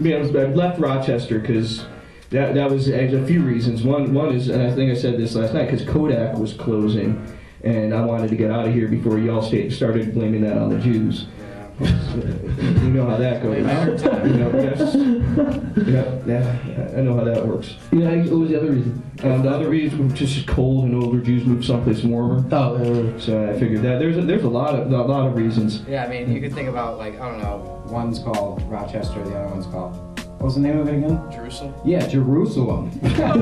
mean, I left Rochester because that was a few reasons. One is, and I think I said this last night, because Kodak was closing, and I wanted to get out of here before y'all started blaming that on the Jews. You know how that goes. I know how that works. Yeah, what was the other reason? The other reason was just cold and older Jews moved someplace warmer. Oh, so I figured that there's a lot of reasons. Yeah, I mean, you could think about, like, I don't know, one's called Rochester, the other one's called, what's the name of it again? Jerusalem. Yeah, Jerusalem. I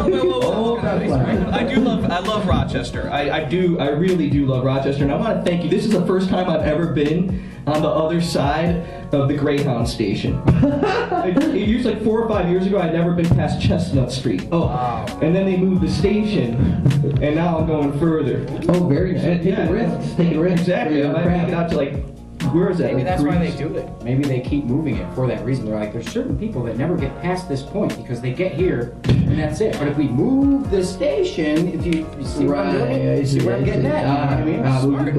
love Rochester. I really do love Rochester, and I want to thank you. This is the first time I've ever been on the other side of the Greyhound station. It used like 4 or 5 years ago, I'd never been past Chestnut Street. Oh, wow. And then they moved the station, and now I'm going further. Oh, very nice. Taking risks. Exactly. I might make it out to like, where is that? Maybe like that's Greece? why they do it. Maybe they keep moving it for that reason. They're like, there's certain people that never get past this point because they get here and that's it. But if we move the station, if you see what I'm doing, you see where I'm getting at. You know what I mean?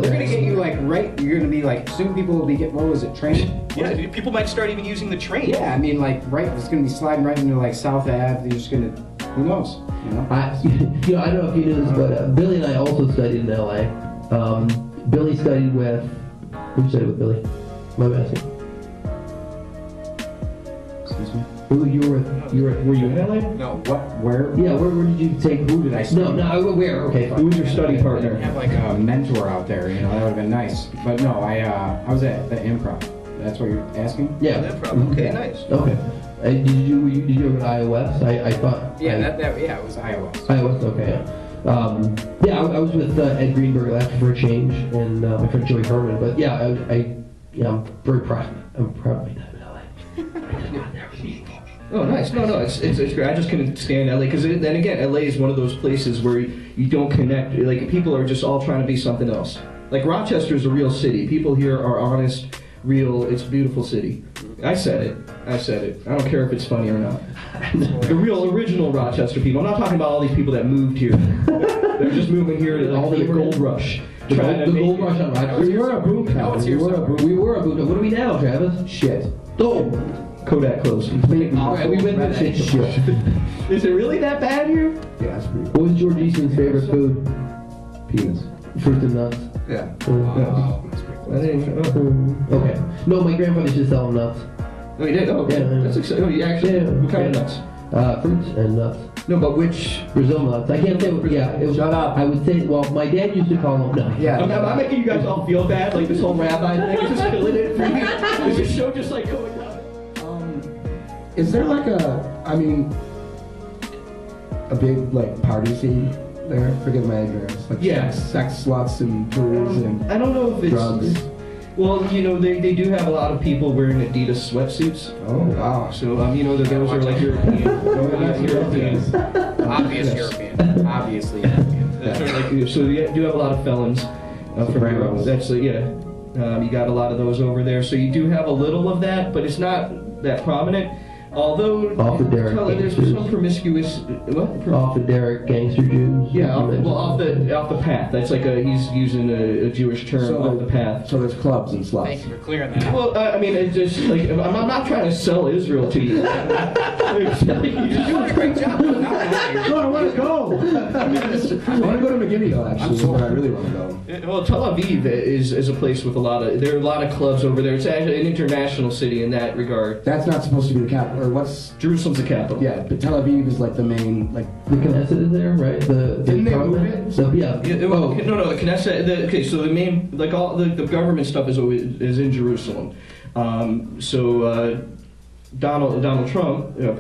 They're gonna get you like right. You're gonna be like, soon people will be getting. What was it? Train? Yeah, people might start even using the train. Yeah, I mean, like right. It's gonna be sliding right into like South Ave. You're just gonna. Who knows? You know. I don't know if you knew this, but Billy and I also studied in LA. Billy studied with. Who studied with Billy? My asking. Excuse me? Who were you in LA? No, what, where? Yeah, where did you take, Who did I study? No, where? Okay, fine. Who was your study partner? I have like a mentor out there, you know, that would have been nice. But no, I was at the improv. That's what you're asking? Yeah. Improv. Okay, nice. Okay. Did you go to iOS? I thought. Yeah, yeah, it was iOS. iOS, okay. Yeah, I was with Ed Greenberg last for a change, and my friend Joey Herman. But yeah, I'm very proud. I'm proud of my time in LA. Oh, nice. No, it's great. I just couldn't stand LA because then again, LA is one of those places where you don't connect. Like people are just all trying to be something else. Like Rochester is a real city. People here are honest, real. It's a beautiful city. I said it. I don't care if it's funny or not. The real original Rochester people. I'm not talking about all these people that moved here. They're just moving here to for the gold rush. The gold rush on Rochester. We were a boom town. We were a boom town. What are we now, Travis? Shit. Oh. Kodak closed. We went to shit. Is it really that bad here? Yeah, that's pretty What was George Eastman's favorite food? penis. Fruits and nuts. Yeah. That's pretty cool. Okay. No, my grandfather used to sell nuts. Oh, he did? Oh, okay. Yeah. That's exciting. Oh, you actually? Yeah. What kind of nuts? Fruits and nuts. No, but which? Brazil nuts. I can't say what, yeah. Shut up. I would say, well, my dad used to call them nuts. Yeah. I'm making you guys all feel bad, like this whole rabbi thing is just killing it for you. Is this show just like going on? Is there like a big like party scene there? Forgive my ignorance. Like Yeah. sex sluts and booze and I don't know if it's drugs. Well, you know, they do have a lot of people wearing Adidas sweatsuits. Oh wow. So you know that those are like European. Europeans. Obvious European. Obviously European. That's sort of like, so you do have a lot of felons from Europe. That's yeah. You got a lot of those over there. So you do have a little of that, but it's not that prominent. Although Off the Derek there's gangsters. some promiscuous. What? Off the Derek gangster Jews. Yeah, off the path. That's like he's using a Jewish term, off the path. So there's clubs and sluts. Thank you for clearing that up. Well, I mean, it's just like I'm not trying to sell Israel to you. You're doing a great job. No, I want to go. I want to go to McGinneyville. Actually, is where I really want to go. Well, Tel Aviv is a place with there are a lot of clubs over there. It's actually an international city in that regard. That's not supposed to be the capital, or what's? Jerusalem's the capital. Yeah, but Tel Aviv is like the main, like. The Knesset is there, right? Didn't they move it? Yeah, no, the Knesset. Okay, so the main, like all the government stuff is in Jerusalem. Donald Trump, the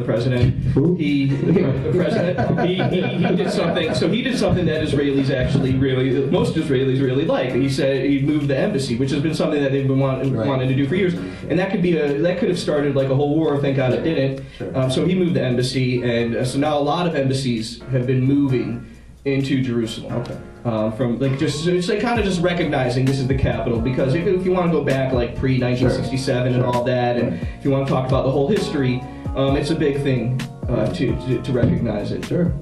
president, he did something. So he did something that Israelis actually most Israelis really like. He said he moved the embassy, which has been something that they've been wanting to do for years, and that could have started like a whole war. Thank God it didn't. Sure. So he moved the embassy, and so now a lot of embassies have been moving into Jerusalem. Okay. From like it's like kind of just recognizing this is the capital, because if you want to go back like pre-1967 and all that, and if you want to talk about the whole history, it's a big thing to recognize it. Sure.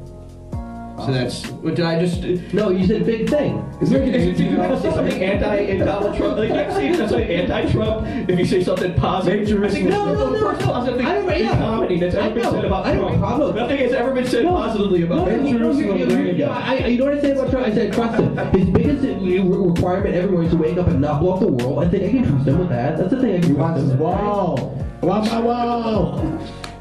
So that's. What did I just? No, you said big thing. Is there something anti-Donald Trump? Like, you say something anti-Trump if you say something positive. I think that's the first positive thing in comedy that's ever been said about Trump. Nothing has ever been said positively about Trump. You know what I say about Trump? I said trust him. His biggest requirement everywhere is to wake up and not blow up the world. I think I can trust him with that. That's the thing I can trust him with. Wow.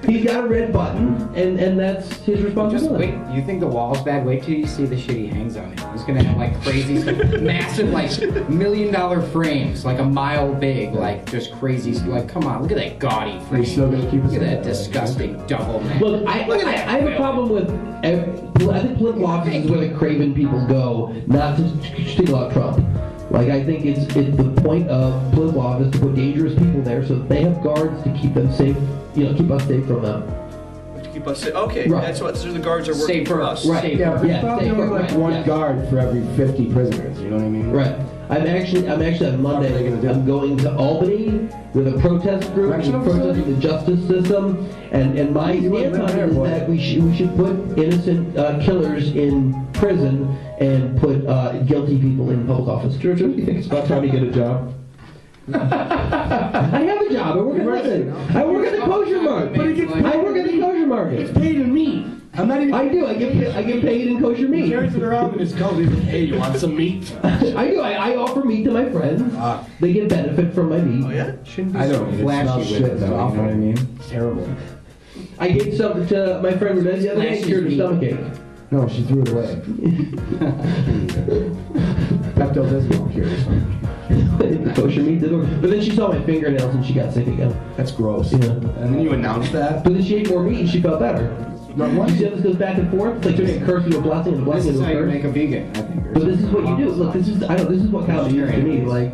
He's got a red button, and that's his responsibility. Just wait. You think the wall's bad? Wait till you see the shit he hangs on it. He's gonna have like crazy, massive, like $1 million frames, like a mile big, like just crazy. Like, come on, look at that gaudy frame. Still gonna keep look at that disgusting double man. Look, I have a problem with. I think political office is where the craven people go, not to steal out Trump. Like, I think it's the point of political office to put dangerous people there so that they have guards to keep them safe, keep us safe from them. To keep us safe. Okay, right. That's what. So the guards are working for us. Right. Yeah, but probably only like one guard for every 50 prisoners. You know what I mean? Right. I'm actually on Monday. I'm going to Albany with a protest group protesting the justice system, and my stance on it is that we should put innocent killers in prison and put guilty people in post office. George, do you think it's about time you get a job? I have a job. I work at the kosher market. I work at the kosher market. It's paid in meat. I'm not even. I do. I get paid in kosher meat. He carries it around in his coat. He's like, hey, you want some meat? I do. I offer meat to my friends. They get benefit from my meat. Oh yeah? Shouldn't be I so don't. It flashy smells with shit it, though. You know what I mean? It's terrible. I gave some to my friend Renee the other day. Cured her stomach ache. No, she threw it away. Pepto-Bismol cures. The kosher meat did work. But then she saw my fingernails and she got sick again. That's gross. Yeah. And then you announced that? But then she ate more meat and she felt better. You see how this goes back and forth? It's like turning a curse into a blessing and a blessing This is into a how you curse. make a vegan, I think. But this is what you do. Look, this is what comedy is to me. Like,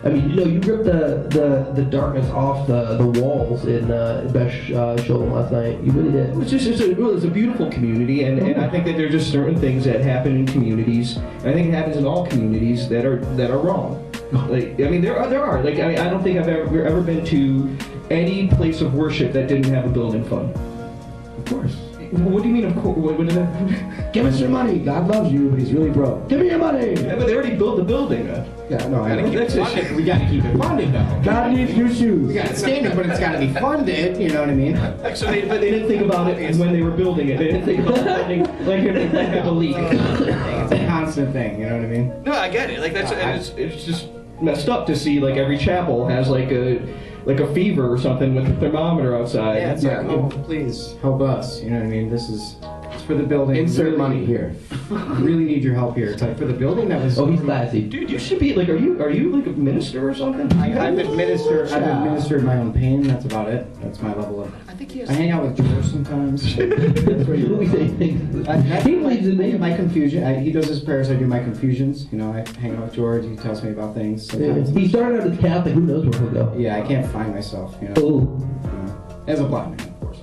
I mean, you ripped the darkness off the walls in Besh Sholem last night. You really did. It's a beautiful community, and I think that there are just certain things that happen in communities, and I think it happens in all communities that are wrong. Like, I mean, there are. Like, I don't think I've ever been to any place of worship that didn't have a building fund. Of course. What do you mean, of course? What is that? Give us your money. God loves you, but he's really broke. Give me your money. Yeah, but they already built the building. Yeah, no, I know. We gotta keep it funded though. God needs new shoes. We gotta stand it, but it's gotta be funded, you know what I mean? But they didn't think about it when they were building it. They didn't think about funding like if they have a leak. It's a constant thing, you know what I mean? No, I get it. Like it's just messed up to see like every chapel has like a fever or something with a thermometer outside. Yeah, it's like, oh, please help us. You know what I mean? It's for the building. Insert money here. Really need your help here. It's like for the building that was. Oh, he's classy. Dude, you should be like, are you like a minister or something? I've administered my own pain. That's about it. That's my level of. I think he has. I hang out with George sometimes. That's where you say things. He believes in me. My confusion. He does his prayers. I do my confusions. You know, I hang out with George. He tells me about things. Sometimes. He started out as Catholic. Who knows where he'll go? Yeah, I can't find myself. You know. Oh. As a blind man, of course.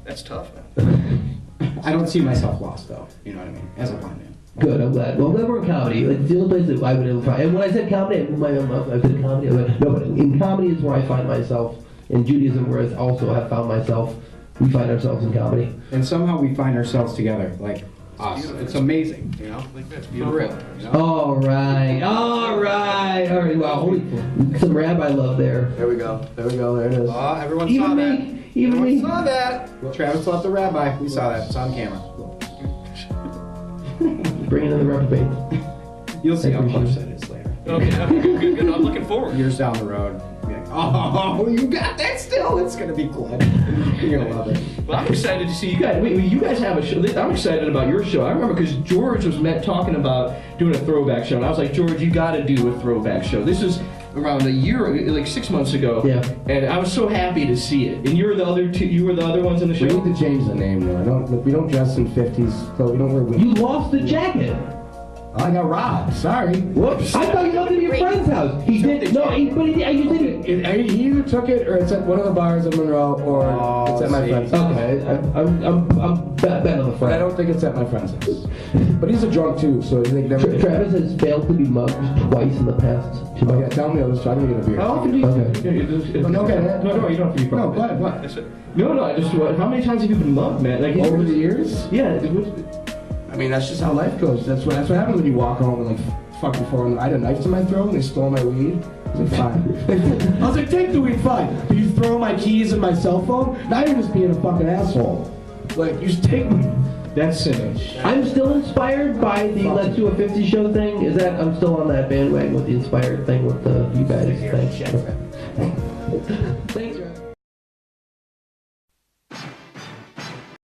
That's tough, man. I don't see myself lost though. You know what I mean? As a blind man. Good, I'm glad. Well, we're in comedy. Like, it's the only place that I would ever find. And when I said comedy, I moved my own mouth. I said comedy. I went, no, but in comedy is where I find myself. In Judaism, where I also have found myself. We find ourselves in comedy. And somehow we find ourselves together, like us. It's amazing, you know? Like that's beautiful. You know? All right. Wow, holy, some rabbi love there. There we go. There it is. Everyone Even saw me. that. Even Everyone me. saw that. Well, Travis left the rabbi. We saw that. It's on camera. Bringing in the reprobates. You'll see how close that is later. Okay, good. I'm looking forward. Years down the road. Be like, oh, you got that still? It's gonna be good. You're gonna love it. Well, I'm excited to see you guys. Wait, you guys have a show. I'm excited about your show. I remember because George was talking about doing a throwback show, and I was like, George, you got to do a throwback show. This is around a year, like 6 months ago. Yeah. And I was so happy to see it. And you were the other two. You were the other ones in the show. We need to change the name though. We don't dress in 50s, so we don't wear wigs. You lost the jacket. I got robbed. Sorry. Whoops. I thought you left it at your friend's house. He did. No, you didn't. He either took it or it's at one of the bars in Monroe or it's at my friend's house. Okay, I'm betting on the But friend. I don't think it's at my friend's house. But he's a drunk too, so he never. Travis has failed to be mugged twice in the past 2 months. Yeah, tell me. I was trying to get a beer. How often do you? Okay. No, you don't have to be. No, go ahead. What? No, I just. How many times have you been mugged, man? Like Over the years? Yeah. I mean, that's just how life goes. That's what happens when you walk home and like fucking foreign. I had a knife to my throat and they stole my weed. I was like, fine. I was like, take the weed, fine. But you throw my keys and my cell phone? Now you're just being a fucking asshole. Like, you just take me. That's cynic. I'm still inspired by the Let's Do a 50 show thing. I'm still on that bandwagon with the inspired thing with the you guys thing.